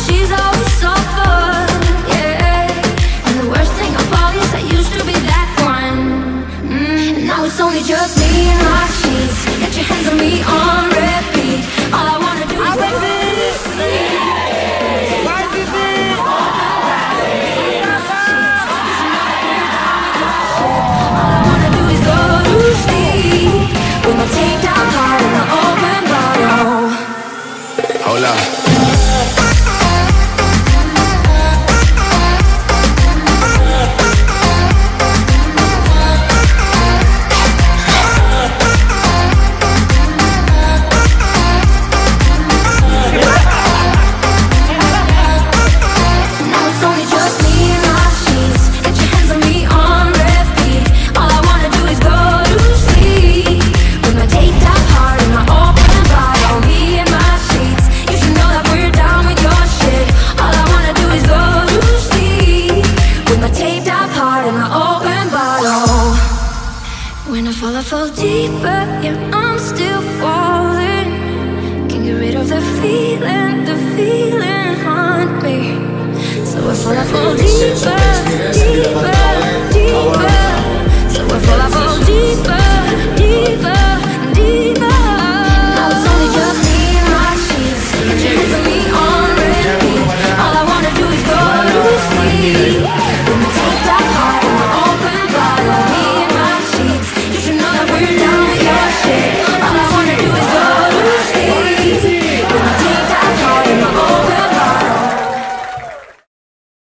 she's always so fun, yeah. And the worst thing of all is I used to be that one. And now it's only just me and my sheets. Get your hands on me on repeat. All I wanna do is go to sleep. All I wanna do is go to sleep with my taped out heart and the open bottle. Hold up. I fall deeper, yeah, I'm still falling. Can't get rid of the feeling haunt me. So I fall deeper, deeper, deeper. So I fall deeper, deeper, deeper. Now it's only just me and my sheets. Get your hands on me on repeat. All I wanna do is go to sleep.